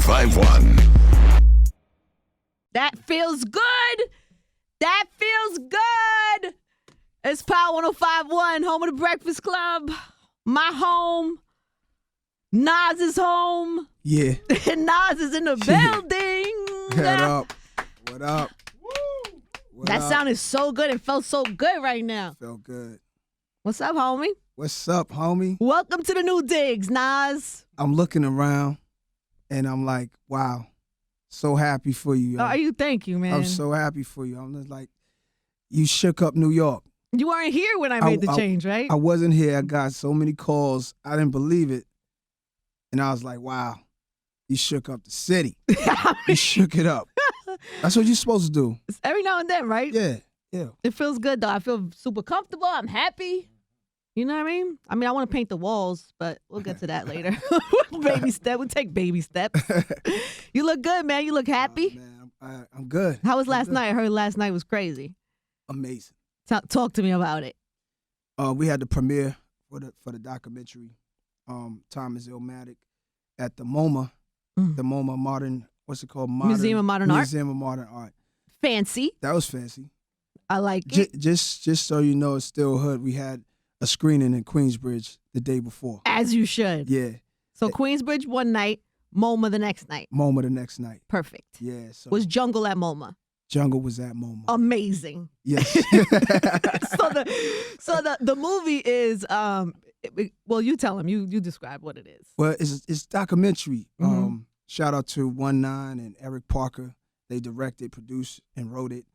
1051. That feels good. That feels good. It's Power 1051, home of the Breakfast Club. My home. Nas is home. Yeah. And Nas is in the building. What up? What up? What That up? sounded so good. It felt so good right now. Felt good. What's up, homie? What's up, homie? Welcome to the new digs, Nas. I'm looking around, and I'm like, wow, so happy for you. Yo. Oh, you thank you, man. I'm so happy for you. I'm just like, you shook up New York. You weren't here when I made the change, right? I wasn't here. I got so many calls. I didn't believe it. And I was like, wow, you shook up the city. You shook it up. That's what you're supposed to do. It's every now and then, right? Yeah. It feels good, though. I feel super comfortable. I'm happy. You know what I mean? I want to paint the walls, but we'll get to that later. Baby step. We'll take baby steps. You look good, man. You look happy. Man, I'm good. How was last night? I heard last night was crazy. Amazing. Talk to me about it. We had the premiere for the documentary, Thomas Illmatic, at the MoMA, the MoMA Modern, what's it called? Museum of Modern Art. Museum of Modern Art. Fancy. That was fancy. I like it. Just so you know, it's still hood. We had a screening in Queensbridge the day before. As you should. Yeah. So Queensbridge one night, MoMA the next night. MoMA the next night. Perfect. Yeah. So Was Jungle at MoMA? Jungle was at MoMA. Amazing. Yes. so the movie is well, you tell him. You describe what it is. Well, it's documentary. Mm-hmm. Shout out to 19 and Eric Parker. They directed, produced, and wrote it,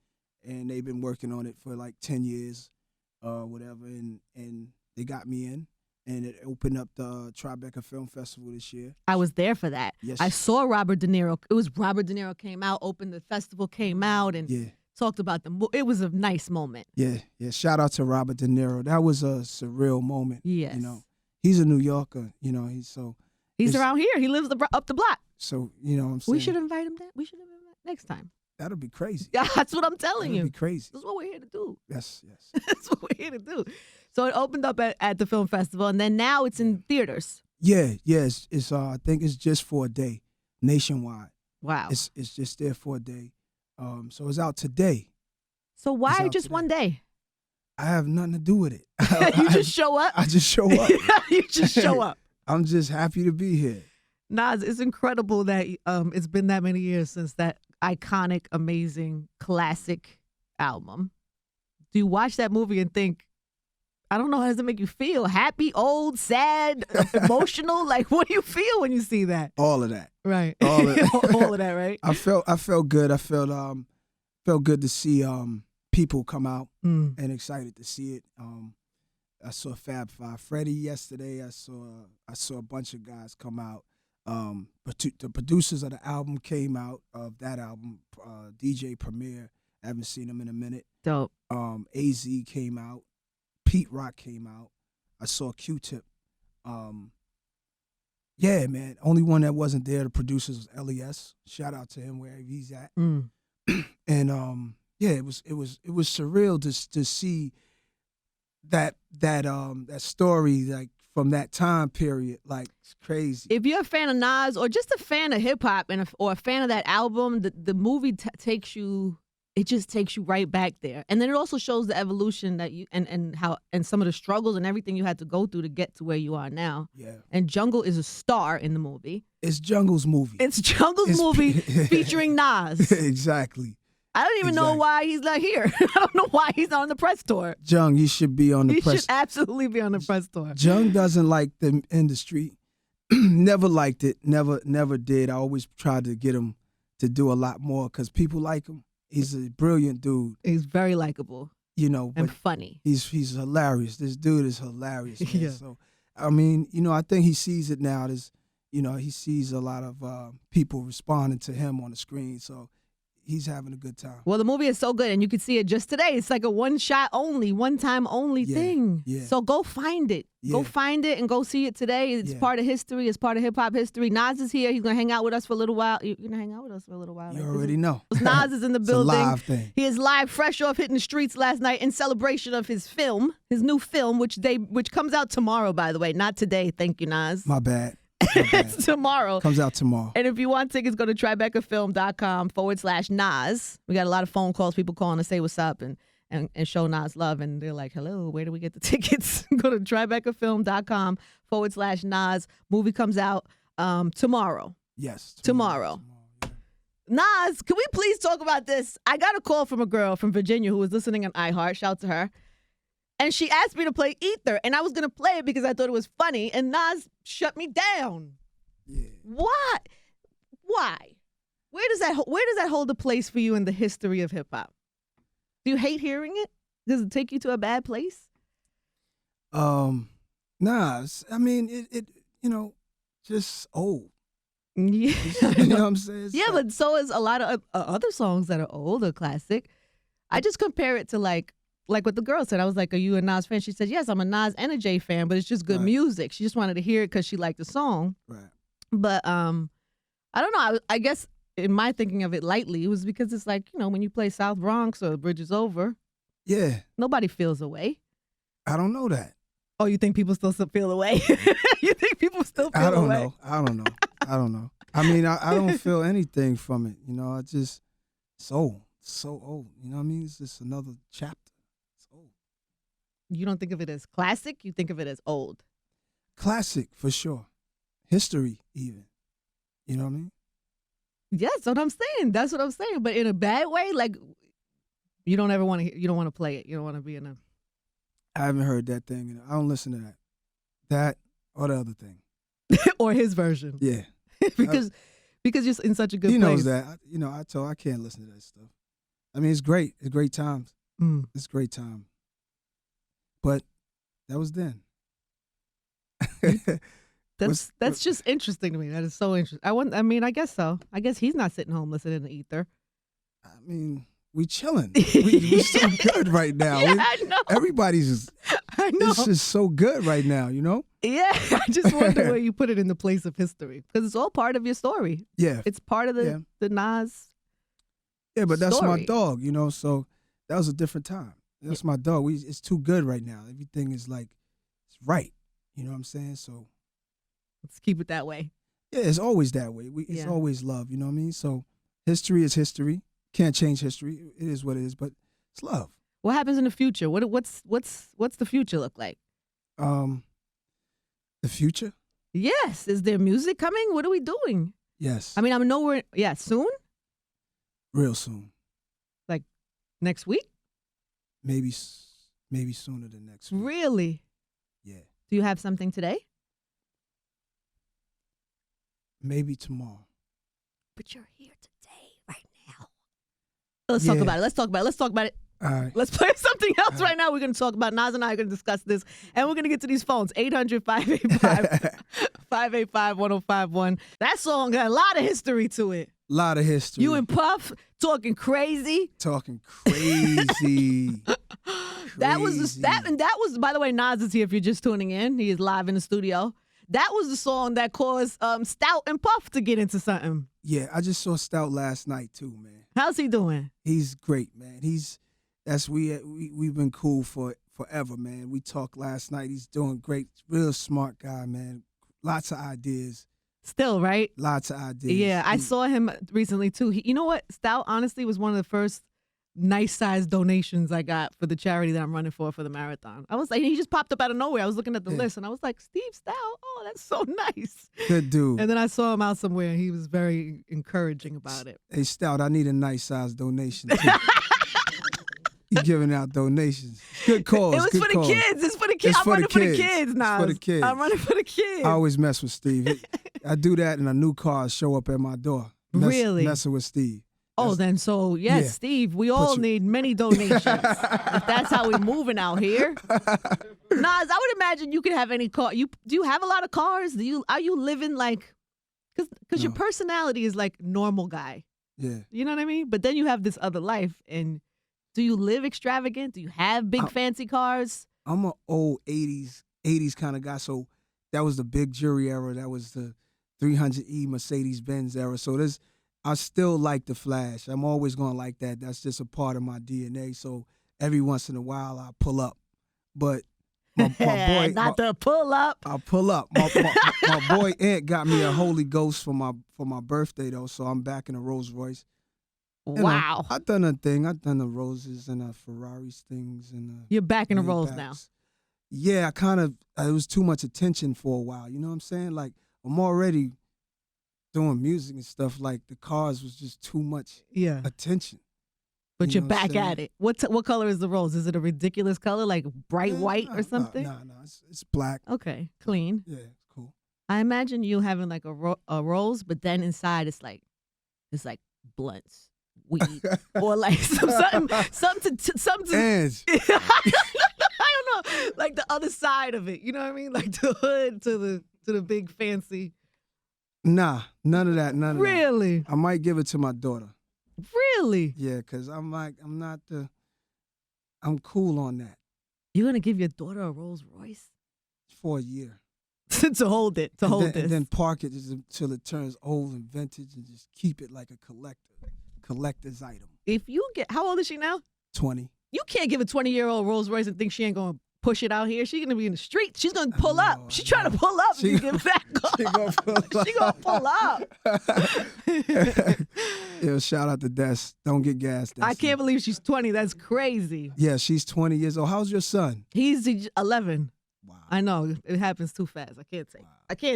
and they've been working on it for like 10 years, whatever. And they got me in, and it opened up the Tribeca Film Festival this year. I was there for that. Yes. I saw Robert De Niro. It was Robert De Niro came out, opened the festival, came out, and talked about it was a nice moment. Yeah. Shout out to Robert De Niro. That was a surreal moment. Yes. You know, he's a New Yorker. You know, he's around here. He lives up the block. So you know what I'm saying. We should invite him. We should invite him next time. That'll be crazy. Yeah, that's what I'm telling you. That'll be crazy. This is what we're here to do. Yes. That's what we're here to do. So it opened up at the film festival, and then now it's in theaters. Yeah. It's I think it's just for a day, nationwide. Wow. It's just there for a day. So it's out today. So why out just today. one day? I have nothing to do with it. You just show up? I just show up. You just show up. I'm just happy to be here. Nas, it's incredible that it's been that many years since that iconic, amazing, classic album. Do you watch that movie and think, I don't know, how does it make you feel? Happy, old, sad, emotional? Like, what do you feel when you see that? All of that. Right. All of that. All of that, right? I felt good. I felt good to see people come out and excited to see it. I saw Fab Five Freddy yesterday. I saw a bunch of guys come out. But the producers of the album came out of that album. DJ Premier, I haven't seen him in a minute. Dope. AZ came out. Pete Rock came out. I saw Q-Tip. Yeah, man. Only one that wasn't there, the producers, was LES. Shout out to him wherever he's at. And yeah, it was surreal to see that story, like, from that time period. Like, it's crazy. If you're a fan of Nas or just a fan of hip hop or a fan of that album, the movie takes you right back there. And then it also shows the evolution that you and how and some of the struggles and everything you had to go through to get to where you are now. Yeah. And Jungle is a star in the movie. It's Jungle's movie. It's Jungle's movie featuring Nas. Exactly. I don't even know why he's not here. I don't know why he's not on the press tour. Jung, you should be on the press. He should absolutely be on the press tour. Jung doesn't like the industry. Never liked it. Never did. I always tried to get him to do a lot more because people like him. He's a brilliant dude. He's very likable. You know, and funny. He's hilarious. This dude is hilarious. Man. Yeah. So, I mean, you know, I think he sees it now. He sees a lot of people responding to him on the screen. So he's having a good time. Well, the movie is so good, and you can see it just today. It's like a one-time only thing. Yeah. So go find it. Yeah. Go find it and go see it today. It's part of history. It's part of hip-hop history. Nas is here. He's going to hang out with us for a little while. You're going to hang out with us for a little while. You already know. Nas is in the building. It's a live thing. He is live, fresh off hitting the streets last night in celebration of his film, his new film, which comes out tomorrow, by the way. Not today. Thank you, Nas. My bad. Tomorrow. Comes out tomorrow. And if you want tickets, go to tribecafilm.com/Nas. We got a lot of phone calls, people calling to say what's up and show Nas love. And they're like, hello, where do we get the tickets? Go to tribecafilm.com/Nas. Movie comes out tomorrow. Yes. Tomorrow. Yeah. Nas, can we please talk about this? I got a call from a girl from Virginia who was listening on iHeart. Shout out to her. And she asked me to play Ether, and I was going to play it because I thought it was funny, and Nas shut me down. Yeah. What? Why? Where does that hold a place for you in the history of hip hop? Do you hate hearing it? Does it take you to a bad place? Nah. I mean, it just old. Yeah. You know what I'm saying? Yeah, but so is a lot of other songs that are old or classic. I just compare it to like what the girl said. I was like, are you a Nas fan? She said, yes, I'm a Nas and a J fan, but it's just good music. She just wanted to hear it because she liked the song. Right. But I don't know. I guess in my thinking of it lightly, it was because it's like, when you play South Bronx or Bridge is Over. Yeah. Nobody feels away. I don't know that. Oh, you think people still feel away? You think people still feel away? I don't know. I mean, I don't feel anything from it. I just, so old. You know what I mean? It's just another chapter. You don't think of it as classic? You think of it as old? Classic, for sure. History, even. You know what I mean? Yeah, that's what I'm saying. That's what I'm saying. But in a bad way, like, you don't ever want to you don't want to play it. You don't want to be in a... I haven't heard that thing. I don't listen to that. That or the other thing. Or his version. Yeah. because you're in such a good place. He knows that. I can't listen to that stuff. I mean, it's great. It's great times. It's great time. But that was then. That's just interesting to me. That is so interesting. I guess so. I guess he's not sitting home listening to Ether. I mean, we chilling. We so good right now. Yeah, I know. Everybody's. I know. It's just so good right now. Yeah, I just wonder where you put it in the place of history because it's all part of your story. Yeah, it's part of the Nas. Yeah, but that's story. my dog. So that was a different time. That's my dog. It's too good right now. Everything is like, it's right. You know what I'm saying? So let's keep it that way. Yeah, it's always that way. It's always love. You know what I mean? So history is history. Can't change history. It is what it is. But it's love. What happens in the future? What's the future look like? The future? Yes. Is there music coming? What are we doing? Yes. I mean, I know soon. Real soon. Like next week? Maybe sooner than next week. Really? Yeah. Do you have something today? Maybe tomorrow. But you're here today, right now. Let's talk about it. Let's talk about it. All right. Let's play something else right now. We're going to talk about Nas and I are going to discuss this. And we're going to get to these phones. 800-585-1051. That song got a lot of history to it. A lot of history. You and Puff talking crazy. Talking crazy. That was, by the way, Nas is here if you're just tuning in. He is live in the studio. That was the song that caused Stout and Puff to get into something. Yeah, I just saw Stout last night too, man. How's he doing? He's great, man. We've been cool for forever, man. We talked last night. He's doing great. Real smart guy, man. Lots of ideas. Still, right? Lots of ideas. Yeah, I saw him recently too. You know what? Stout, honestly, was one of the first nice-sized donations I got for the charity that I'm running for the marathon. I was like, he just popped up out of nowhere. I was looking at the list, and I was like, Steve Stout? Oh, that's so nice. Good dude. And then I saw him out somewhere, and he was very encouraging about it. Hey, Stout, I need a nice-sized donation, too. He's giving out donations. Good cause. It was for the kids. It's for the kids. I'm running for the kids now. It's for the kids. I'm running for the kids. I always mess with Steve. I do that, and a new car show up at my door. Really? Messing with Steve. Yes, Steve, we all need many donations. If that's how we're moving out here. Nas, I would imagine you could have any car. Do you have a lot of cars? Are you living like, because your personality is like normal guy. Yeah. You know what I mean? But then you have this other life. And do you live extravagant? Do you have big fancy cars? I'm an old 80s kind of guy. So that was the big jury era. That was the 300E Mercedes-Benz era. So I still like the flash. I'm always going to like that. That's just a part of my DNA. So every once in a while, I pull up. But My boy, not to pull up. I'll pull up. My boy Ant got me a Holy Ghost for my birthday though, so I'm back in a Rolls Royce. Wow. I've done a thing. I've done the roses and the Ferraris things and you're back in the Maybachs. Rolls now. Yeah, it was too much attention for a while. You know what I'm saying? Like I'm already doing music and stuff. Like the cars was just too much attention. But you're back at it. What color is the Rolls? Is it a ridiculous color, like bright white or something? No, it's black. Okay, clean. Yeah, it's cool. I imagine you having like a Rolls, but then inside it's like blunts, weed, or like something. Ange. I don't know, like the other side of it. You know what I mean? Like the hood to the big fancy. Nah, none of that. Really? I might give it to my daughter. Really? Yeah, because I'm cool on that. You're going to give your daughter a Rolls Royce? For a year. to hold it, this. And then park it until it turns old and vintage and just keep it like a collector's item. How old is she now? 20. You can't give a 20-year-old Rolls Royce and think she ain't going to push it out here. She's going to be in the street. She's going to pull up. She's trying to pull up and you give it back. She going to pull up. Yo, shout out to Des. Don't get gas. I can't believe she's 20. That's crazy. Yeah, she's 20 years old. How's your son? He's 11. Wow. I know. It happens too fast. I can't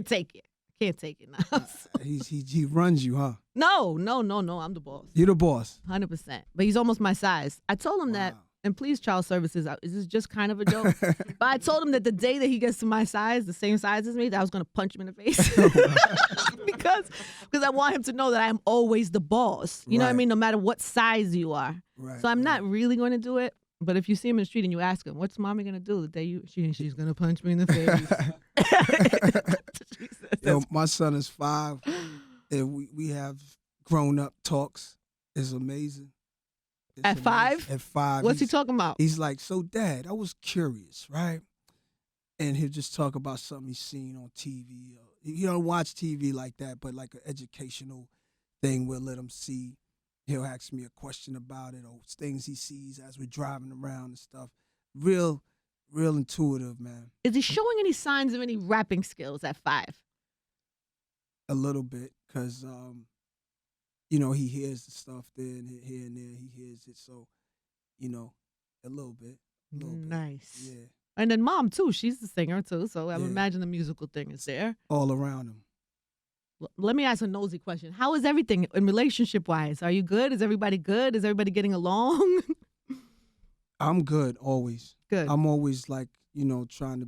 take it. I can't take it now. He runs you, huh? No. I'm the boss. You're the boss. 100%. But he's almost my size. I told him that, and please, child services, this is just kind of a joke. But I told him that the day that he gets to my size, the same size as me, that I was going to punch him in the face. because I want him to know that I'm always the boss. You know what I mean? No matter what size you are. Right, so I'm not really going to do it. But if you see him in the street and you ask him, what's mommy going to do the day she's going to punch me in the face. Yo, my son is 5, and we have grown-up talks. It's amazing. At 5? At 5. What's he talking about? He's like, so Dad, I was curious, right? And he'll just talk about something he's seen on TV. He don't watch TV like that, but like an educational thing we'll let him see. He'll ask me a question about it or things he sees as we're driving around and stuff. Real intuitive, man. Is he showing any signs of any rapping skills at 5? A little bit, because, he hears the stuff there and here and there. He hears it, so, a little bit. Nice. Yeah. And then mom, too. She's the singer, too, so I would imagine the musical thing is there. All around him. Let me ask a nosy question. How is everything in relationship-wise? Are you good? Is everybody good? Is everybody getting along? I'm good, always. Good. I'm always, trying to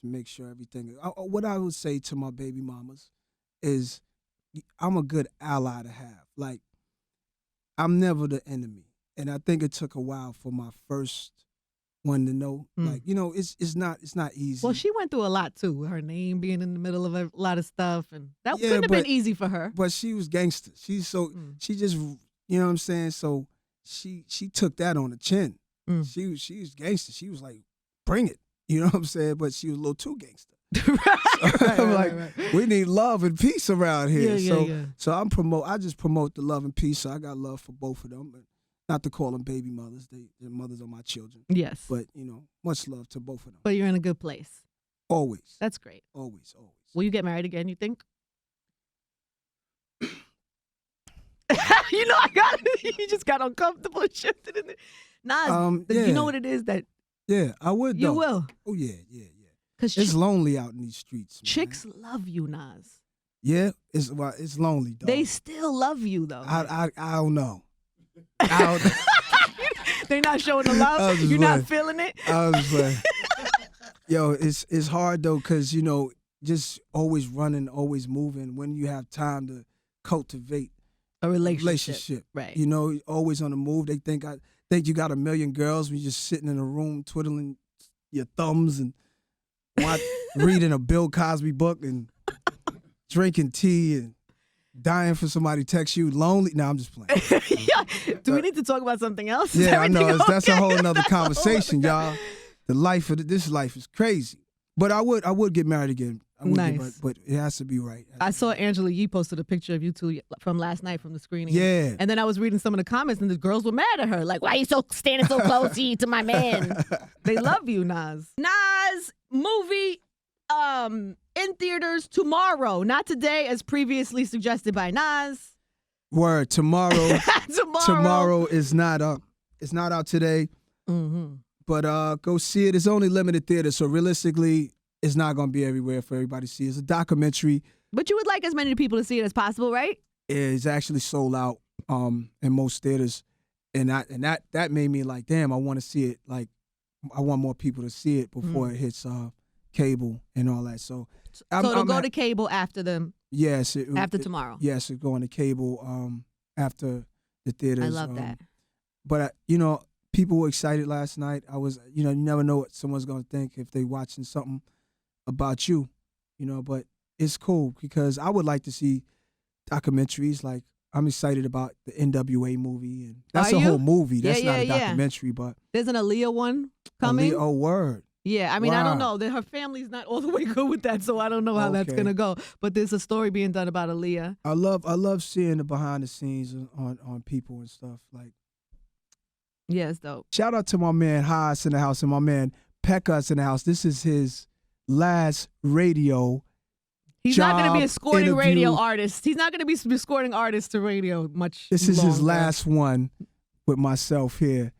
make sure everything. What I would say to my baby mamas is I'm a good ally to have. Like, I'm never the enemy. And I think it took a while for my first one to know. Like, it's not easy. Well, she went through a lot, too. Her name being in the middle of a lot of stuff. And that couldn't have been easy for her. But she was gangster. She just, you know what I'm saying? So she took that on the chin. She was gangster. She was like, bring it. You know what I'm saying? But she was a little too gangster. Right. We need love and peace around here. So I just promote the love and peace. So I got love for both of them. But not to call them baby mothers. They're mothers of my children. Yes. But, much love to both of them. But you're in a good place. Always. That's great. Always. Will you get married again, you think? I got it. You just got uncomfortable and shifted in there. Nah, you know what it is that... Yeah, I would, though. You will? Oh, yeah. Because it's lonely out in these streets, man. Chicks love you, Nas. Yeah? It's lonely, dog. They still love you, though. I don't know. They're not showing the love? You're not feeling it? I was like... Yo, it's hard, though, because, just always running, always moving, when you have time to cultivate a relationship. Right. Always on the move. They think you got a million girls when you're just sitting in a room twiddling your thumbs and reading a Bill Cosby book and drinking tea and dying for somebody to text you. Lonely. No, I'm just playing. Do we need to talk about something else? Yeah, I know. Okay? That's a whole nother conversation, y'all. This life is crazy. But I would get married again. Nice. But it has to be right. I saw Angela Yee posted a picture of you two from last night from the screening. Yeah. And then I was reading some of the comments, and the girls were mad at her. Like, why are you standing so close to my man? They love you, Nas. Nas movie in theaters tomorrow. Not today, as previously suggested by Nas. Word. Tomorrow. Tomorrow is not up. It's not out today. Mm-hmm. But go see it. It's only limited theaters, so realistically, it's not going to be everywhere for everybody to see. It's a documentary. But you would like as many people to see it as possible, right? It's actually sold out in most theaters, and that made me like, damn, I want to see it. Like, I want more people to see it before it hits cable and all that. So it'll go to cable after them. Yes, after tomorrow. Yes, it's going to cable after the theaters. I love that. But people were excited last night. I was, you never know what someone's going to think if they watching something about you, but it's cool because I would like to see documentaries. Like, I'm excited about the NWA movie, and that's a whole movie. That's not a documentary, but there's an Aaliyah one coming. Oh, word. Yeah, I mean, I don't know. Her family's not all the way good with that, so I don't know how that's gonna go. But there's a story being done about Aaliyah. I love seeing the behind the scenes on people and stuff like. Yeah, it's dope. Shout out to my man Haas in the house and my man Pekka's in the house. This is his last radio. He's not going to be escorting radio artists. He's not going to be escorting artists to radio much This is longer. his last one with myself here.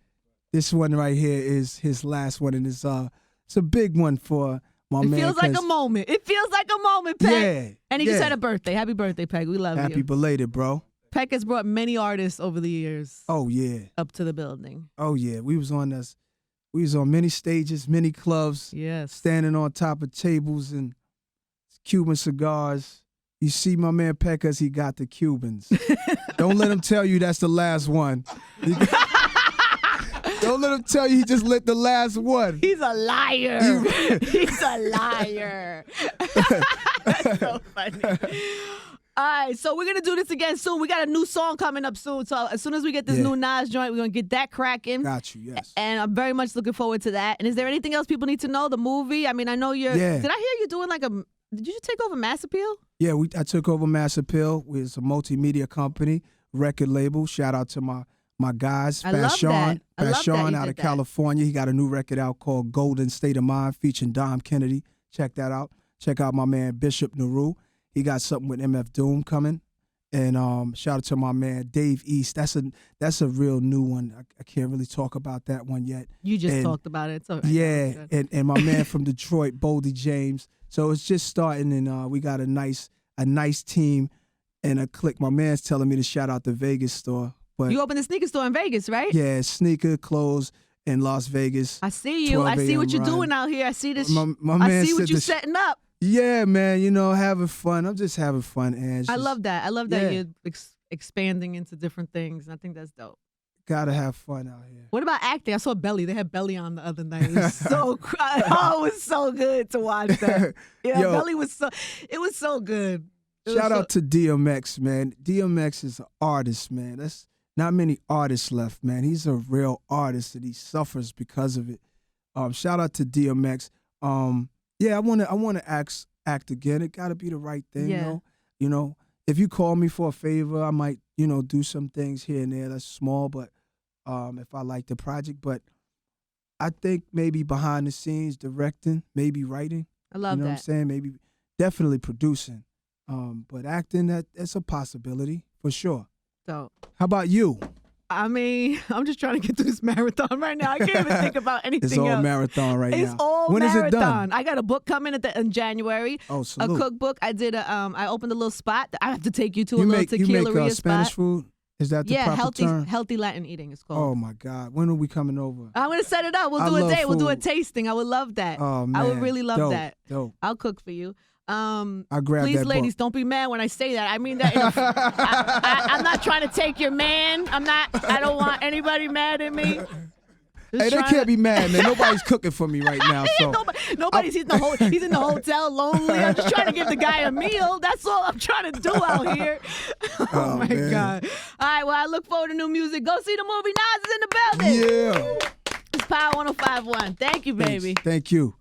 This one right here is his last one, and it's a big one for my man. It feels like a moment. It feels like a moment, Peck. Yeah. And he just had a birthday. Happy birthday, Peck. We love you. Happy belated, bro. Peck has brought many artists over the years. Oh yeah. Up to the building. Oh yeah. We was on many stages, many clubs. Yes. Standing on top of tables and Cuban cigars. You see my man Peckas, he got the Cubans. Don't let him tell you that's the last one. Don't let him tell you he just lit the last one. He's a liar. He's a liar. That's so funny. All right, so we're going to do this again soon. We got a new song coming up soon. So as soon as we get this new Nas joint, we're going to get that cracking. Got you, yes. And I'm very much looking forward to that. And is there anything else people need to know? The movie? I mean, I know you're... Yeah. Did I hear you doing did you take over Mass Appeal? Yeah, I took over Mass Appeal. It's a multimedia company, record label. Shout out to my guys, Fashawn. Fashawn out of California. He got a new record out called Golden State of Mind featuring Dom Kennedy. Check that out. Check out my man Bishop Naru. He got something with MF Doom coming. And shout out to my man Dave East. That's a real new one. I can't really talk about that one yet. You just talked about it. It's all right. Yeah, and my man from Detroit, Boldy James. So it's just starting, and we got a nice team and a clique. My man's telling me to shout out the Vegas store. But you opened a sneaker store in Vegas, right? Yeah, sneaker, clothes in Las Vegas. I see you. I see what you're doing out here. I see this. My man I see what you're setting up. Yeah, man, having fun. I'm just having fun, Ange. I love that. I love that you're expanding into different things. I think that's dope. Gotta have fun out here. What about acting? I saw Belly. They had Belly on the other night. It was so it was so good to watch that. Yeah, yo, Belly was it was so good. Shout out to DMX, man. DMX is an artist, man. That's not many artists left, man. He's a real artist and he suffers because of it. Shout out to DMX. Yeah, I wanna act again. It gotta be the right thing, You know, if you call me for a favor, I might, do some things here and there that's small, but if I like the project. But I think maybe behind the scenes, directing, maybe writing. I love that. You know what I'm saying? Maybe definitely producing. But acting, that's a possibility for sure. So how about you? I mean, I'm just trying to get through this marathon right now. I can't even think about anything It's all else. marathon right now. It's all when marathon. Is it done? I got a book coming in January. Oh, salute. A cookbook. I did I opened a little spot. I have to take you to a little tequila You make Spanish spot. food? Is that the proper term? Healthy Latin eating is called. Oh my God. When are we coming over? I'm gonna set it up. We'll do a date. We'll do a tasting. I would love that. Oh man. I would really love that. Dope. I'll cook for you. I grabbed please, that ladies, book. don't be mad when I say that. I mean that. I'm not trying to take your man. I don't want anybody mad at me. Hey, they can't be mad, man. Nobody's cooking for me right now. So nobody's. He's in the hotel, lonely. I'm just trying to give the guy a meal. That's all I'm trying to do out here. Oh my man. God! All right, well, I look forward to new music. Go see the movie. Nas is in the building. Yeah. It's Power 105.1. Thank you, baby. Thanks. Thank you.